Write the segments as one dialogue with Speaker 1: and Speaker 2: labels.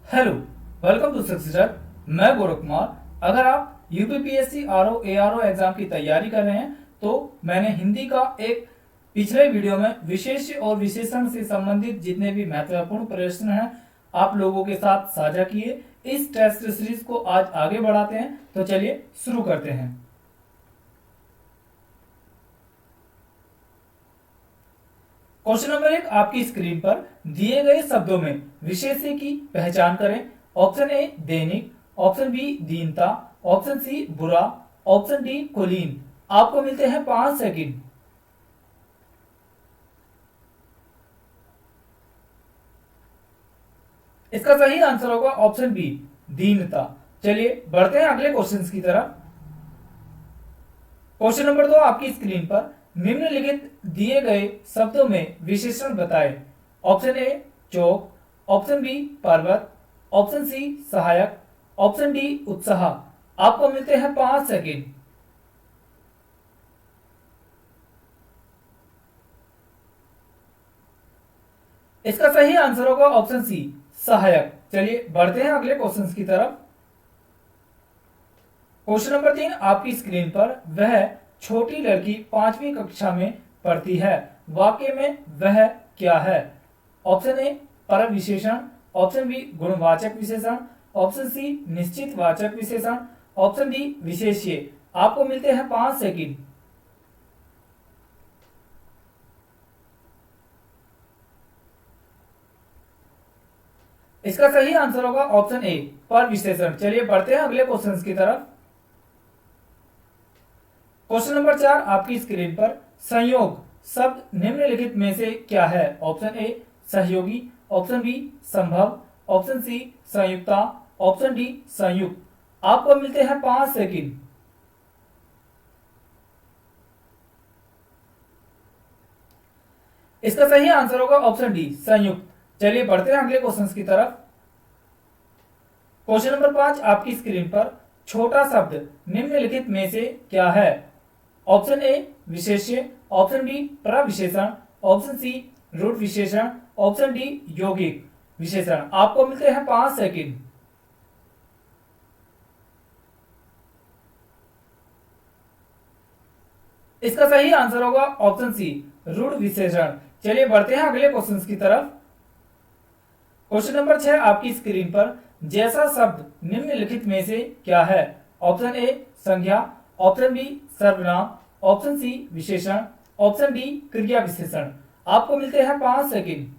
Speaker 1: Hello, welcome to success. मैं गौरव कुमार। अगर आप यूपीपीएससी आरओ एआरओ एग्जाम की तैयारी कर रहे हैं तो मैंने हिंदी का एक पिछले वीडियो में विशेष और विशेषण से संबंधित जितने भी महत्वपूर्ण प्रश्न हैं आप लोगों के साथ साझा किए। इस टेस्ट सीरीज को आज आगे बढ़ाते हैं, तो चलिए शुरू करते हैं। क्वेश्चन नंबर 1 आपकी स्क्रीन पर दिए गए शब्दों में विशेष्य की पहचान करें। Option A Dainik, option B दीनता, ऑप्शन सी बुरा, ऑप्शन डी कुलीन। आपको मिलते हैं 5 सेकंड। इसका सही आंसर होगा ऑप्शन बी दीनता। चलिए बढ़ते हैं अगले क्वेश्चन की तरफ। क्वेश्चन नंबर 2 आपकी स्क्रीन पर निम्नलिखित दिए गए शब्दों में विशेषण बताएं। ऑप्शन ए चौक, ऑप्शन बी पर्वत, ऑप्शन सी सहायक, ऑप्शन डी उत्साह। आपको मिलते हैं 5 सेकंड। इसका सही आंसर होगा ऑप्शन सी सहायक। चलिए बढ़ते हैं अगले क्वेश्चन की तरफ। क्वेश्चन नंबर 3 आपकी स्क्रीन पर वह छोटी लड़की 5वीं कक्षा में पढ़ती है, वाक्य में वह क्या है। ऑप्शन ए परम विशेषण, ऑप्शन बी गुणवाचक विशेषण, ऑप्शन सी निश्चित वाचक विशेषण, ऑप्शन डी विशेष्य। आपको मिलते हैं 5 सेकंड। इसका सही आंसर होगा ऑप्शन ए पर विशेषण। चलिए बढ़ते हैं अगले क्वेश्चन की तरफ। क्वेश्चन नंबर 4 आपकी स्क्रीन पर संयोग शब्द निम्नलिखित में से क्या है। ऑप्शन ए सहयोगी, ऑप्शन बी संभव, ऑप्शन सी संयुक्ता, ऑप्शन डी संयुक्त। आपको मिलते हैं 5 सेकंड। इसका सही आंसर होगा ऑप्शन डी संयुक्त। चलिए बढ़ते हैं अगले क्वेश्चन की तरफ। क्वेश्चन नंबर 5 आपकी स्क्रीन पर छोटा शब्द निम्नलिखित में से क्या है। ऑप्शन ए विशेष्य, ऑप्शन बी प्रविशेषण, ऑप्शन सी रूट विशेषण, ऑप्शन डी यौगिक विशेषण। आपको मिलते हैं 5 सेकंड। इसका सही आंसर होगा ऑप्शन सी रूट विशेषण। चलिए बढ़ते हैं अगले क्वेश्चन की तरफ। क्वेश्चन नंबर 6 आपकी स्क्रीन पर जैसा शब्द निम्नलिखित में से क्या है। ऑप्शन ए संज्ञा, ऑप्शन बी सर्वनाम, ऑप्शन सी विशेषण, ऑप्शन डी क्रिया विशेषण। आपको मिलते हैं 5 सेकंड।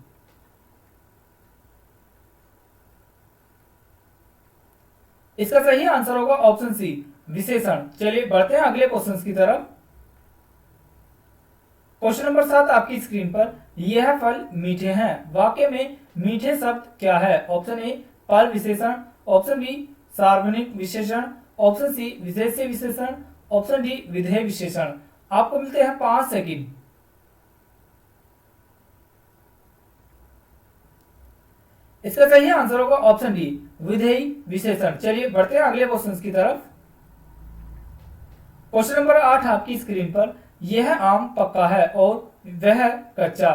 Speaker 1: इसका सही आंसर होगा ऑप्शन सी विशेषण। चलिए बढ़ते हैं अगले क्वेश्चन की तरफ। क्वेश्चन नंबर 7 आपकी स्क्रीन पर यह फल मीठे हैं, वाक्य में मीठे शब्द क्या है। ऑप्शन ए फल विशेषण, ऑप्शन बी सार्वजनिक विशेषण, ऑप्शन सी विशेष्य विशेषण, ऑप्शन डी विधेय विशेषण। आपको मिलते हैं 5 सेकंड। इसका सही आंसर होगा ऑप्शन डी विधेय विशेषण। चलिए बढ़ते हैं अगले क्वेश्चन की तरफ। क्वेश्चन नंबर 8 आपकी स्क्रीन पर यह आम पक्का है और वह कच्चा,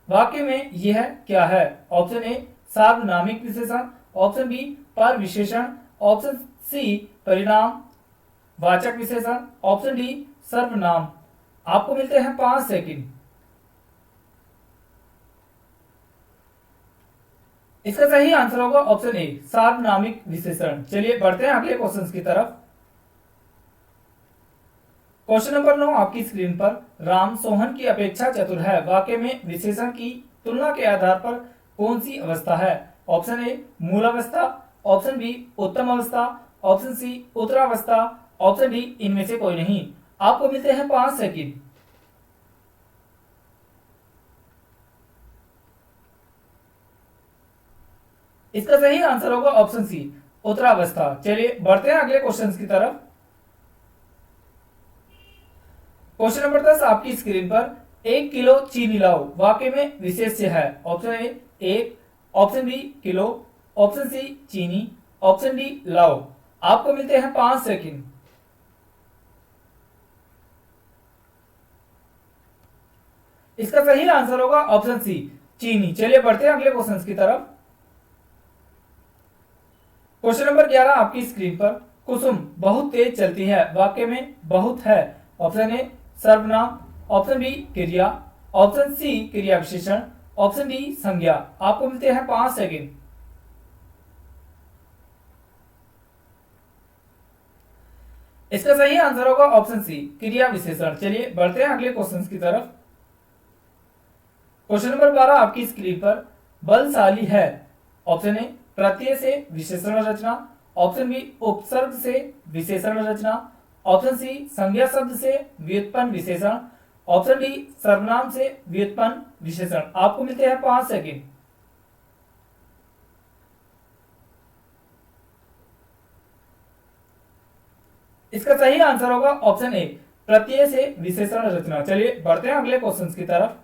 Speaker 1: वाक्य में यह क्या है। ऑप्शन ए सार्वनामिक विशेषण, ऑप्शन बी पर विशेषण, ऑप्शन सी परिणाम वाचक विशेषण, ऑप्शन डी सर्वनाम। आपको मिलते हैं 5 सेकंड। इसका सही आंसर होगा ऑप्शन ए सार्वनामिक विशेषण। चलिए बढ़ते हैं अगले क्वेश्चन की तरफ। क्वेश्चन नंबर 9 आपकी स्क्रीन पर राम सोहन की अपेक्षा चतुर है, वाक्य में विशेषण की तुलना के आधार पर कौन सी अवस्था है। ऑप्शन ए मूल अवस्था, ऑप्शन बी उत्तम अवस्था, ऑप्शन सी उत्तरावस्था, ऑप्शन डी इनमें से कोई नहीं। आपको मिलते हैं 5 सेकंड। इसका सही आंसर होगा ऑप्शन सी उत्तरावस्था। चलिए बढ़ते हैं अगले क्वेश्चन की तरफ। क्वेश्चन नंबर 10 आपकी स्क्रीन पर 1 किलो चीनी लाओ, वाक्य में विशेष्य है। ऑप्शन ए एक, option B kilo, option C चीनी, ऑप्शन डी लाओ। आपको मिलते हैं 5 सेकंड। इसका सही आंसर होगा ऑप्शन सी चीनी। चलिए बढ़ते हैं अगले क्वेश्चन की तरफ। क्वेश्चन नंबर 11 आपकी स्क्रीन पर, कुसुम बहुत तेज चलती है, वाक्य में बहुत है। ऑप्शन ए सर्वनाम, ऑप्शन बी क्रिया, ऑप्शन सी क्रिया विशेषण, ऑप्शन डी संज्ञा। आपको मिलते हैं 5 सेकंड। इसका सही आंसर होगा ऑप्शन सी क्रिया विशेषण। चलिए बढ़ते हैं अगले क्वेश्चन की तरफ। क्वेश्चन नंबर 12 आपकी स्क्रीन पर, बलशाली है। ऑप्शन ए प्रत्यय से विशेषण रचना, ऑप्शन बी उपसर्ग से विशेषण रचना, ऑप्शन सी संज्ञा शब्द से व्युत्पन्न विशेषण, ऑप्शन डी सर्वनाम से व्युत्पन्न विशेषण। आपको मिलते हैं 5 सेकंड। इसका सही आंसर होगा ऑप्शन ए प्रत्यय से विशेषण रचना। चलिए बढ़ते हैं अगले क्वेश्चन की तरफ।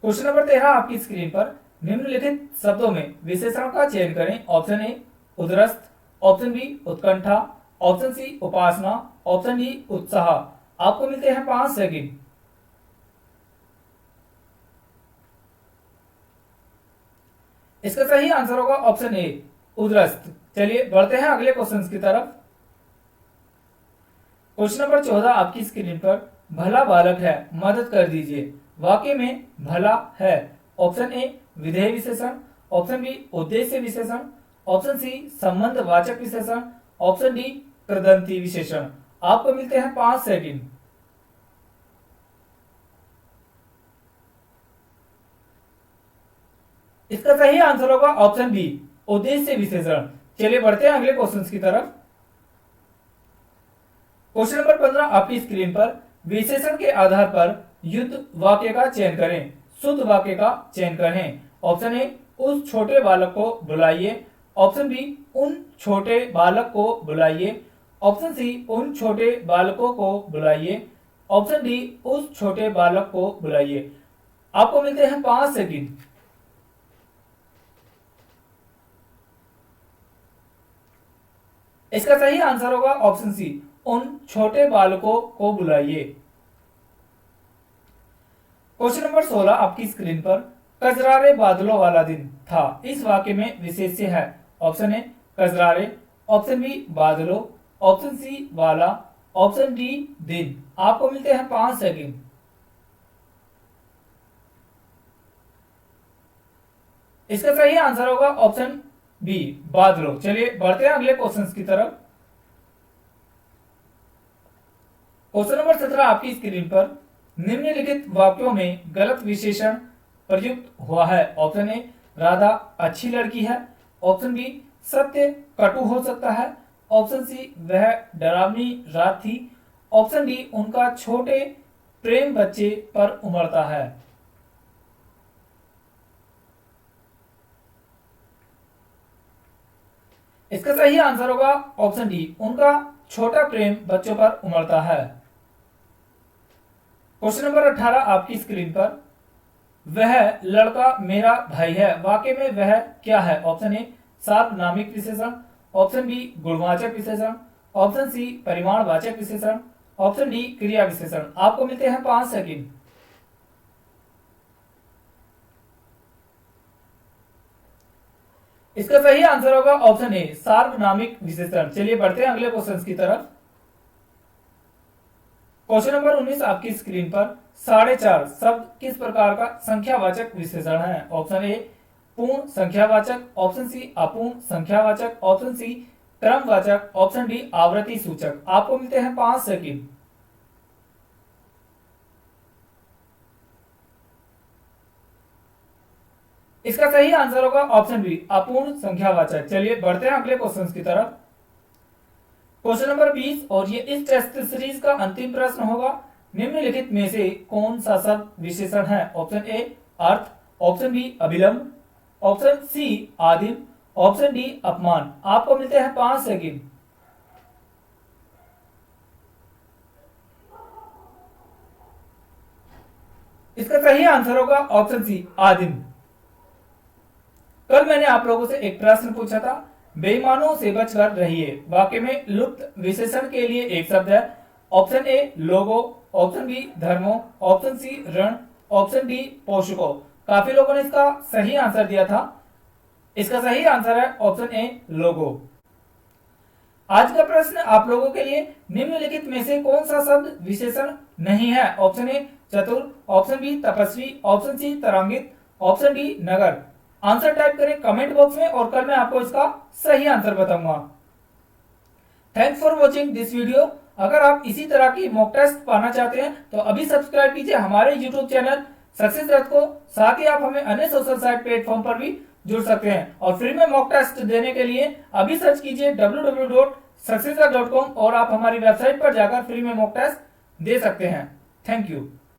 Speaker 1: क्वेश्चन नंबर 13 आपकी स्क्रीन पर, निम्नलिखित शब्दों में विशेषण का चयन करें। ऑप्शन ए उदरस्त, ऑप्शन बी उत्कंठा, ऑप्शन सी उपासना, ऑप्शन डी उत्साह। आपको मिलते हैं 5 सेकंड। इसका सही आंसर होगा ऑप्शन ए उदरस्त। चलिए बढ़ते हैं अगले क्वेश्चन की तरफ। क्वेश्चन नंबर 14 आपकी स्क्रीन पर, भला बालक है, मदद कर दीजिए। वाक्य में भला है। ऑप्शन ए विधेय विशेषण, ऑप्शन बी उद्देश्य विशेषण, ऑप्शन सी संबंध वाचक विशेषण, ऑप्शन डी कृदंती विशेषण। आपको मिलते हैं 5 सेकंड। इसका सही आंसर होगा ऑप्शन बी उद्देश्य विशेषण। चलिए बढ़ते हैं अगले क्वेश्चन की तरफ। क्वेश्चन नंबर 15 आपकी स्क्रीन पर, विशेषण के आधार पर युद्ध वाक्य का चयन करें, शुद्ध वाक्य का चयन करें। ऑप्शन ए उस छोटे बालक को बुलाइए, ऑप्शन बी उन छोटे बालक को बुलाइए, ऑप्शन सी उन छोटे बालकों को बुलाइए, ऑप्शन डी उस छोटे बालक को बुलाइए। आपको मिलते हैं 5 सेकंड। इसका सही आंसर होगा ऑप्शन सी उन छोटे बालकों को बुलाइए। क्वेश्चन नंबर 16 आपकी स्क्रीन पर, कजरारे बादलों वाला दिन था, इस वाक्य में विशेष्य है। ऑप्शन ए कजरारे, ऑप्शन बी बादलों, ऑप्शन सी वाला, ऑप्शन डी दिन। आपको मिलते हैं 5 सेकंड। इसका सही आंसर होगा ऑप्शन बी बादलों। चलिए बढ़ते हैं अगले क्वेश्चन की तरफ। क्वेश्चन नंबर 17 आपकी स्क्रीन पर, निम्नलिखित वाक्यों में गलत विशेषण प्रयुक्त हुआ है। ऑप्शन ए राधा अच्छी लड़की है, ऑप्शन बी सत्य कटु हो सकता है, ऑप्शन सी वह डरावनी रात थी, ऑप्शन डी उनका छोटे प्रेम बच्चे पर उमड़ता है। इसका सही आंसर होगा ऑप्शन डी उनका छोटा प्रेम बच्चों पर उमड़ता है। क्वेश्चन नंबर 18 आपकी स्क्रीन पर, वह लड़का मेरा भाई है, वाक्य में वह क्या है। ऑप्शन ए सार्वनामिक विशेषण, ऑप्शन बी गुणवाचक विशेषण, ऑप्शन सी परिमाणवाचक विशेषण, ऑप्शन डी क्रिया विशेषण। आपको मिलते हैं 5 सेकंड। इसका सही आंसर होगा ऑप्शन ए सार्वनामिक विशेषण। चलिए बढ़ते हैं अगले क्वेश्चन की तरफ। क्वेश्चन नंबर 19 आपकी स्क्रीन पर, 4.5 शब्द किस प्रकार का संख्यावाचक विशेषण है। ऑप्शन ए पूर्ण संख्यावाचक, ऑप्शन सी अपूर्ण संख्यावाचक, ऑप्शन सी क्रमवाचक, ऑप्शन डी आवृत्ति सूचक। आपको मिलते हैं 5 सेकंड। इसका सही आंसर होगा ऑप्शन बी अपूर्ण संख्यावाचक। चलिए बढ़ते हैं अगले क्वेश्चन की तरफ। क्वेश्चन नंबर 20 और ये इस टेस्ट सीरीज का अंतिम प्रश्न होगा। निम्नलिखित में से कौन सा शब्द विशेषण है। ऑप्शन ए अर्थ, ऑप्शन बी अभिलंब, ऑप्शन सी आदिम, ऑप्शन डी अपमान। आपको मिलते हैं 5 सेकंड। इसका सही आंसर होगा ऑप्शन सी आदिम। कल मैंने आप लोगों से एक प्रश्न पूछा था, बेईमानों से बचकर रहिए, वाक्य में लुप्त विशेषण के लिए एक शब्द है। ऑप्शन ए लोगो, ऑप्शन बी धर्मो, ऑप्शन सी रण, ऑप्शन डी पोषको। काफी लोगों ने इसका सही आंसर दिया था। इसका सही आंसर है ऑप्शन ए लोगो। आज का प्रश्न आप लोगों के लिए निम्नलिखित में से कौन सा शब्द विशेषण नहीं है? ऑप्शन ए चतुर, ऑप्शन बी तपस्वी, ऑप्शन सी तरांगित, ऑप्शन डी नगर। आंसर टाइप करें कमेंट बॉक्स में और कल मैं आपको इसका सही आंसर बताऊंगा। Thanks for watching this video. अगर आप इसी तरह की मॉक टेस्ट पाना चाहते हैं तो अभी सब्सक्राइब कीजिए हमारे यूट्यूब चैनल सक्सेस रथ को। साथ ही आप हमें अन्य सोशल साइट प्लेटफॉर्म पर भी जुड़ सकते हैं और फ्री में मॉक टेस्ट देने के लिए अभी सर्च कीजिए www.successrth.com और आप हमारी वेबसाइट पर जाकर फ्री में मॉक टेस्ट दे सकते हैं। Thank you.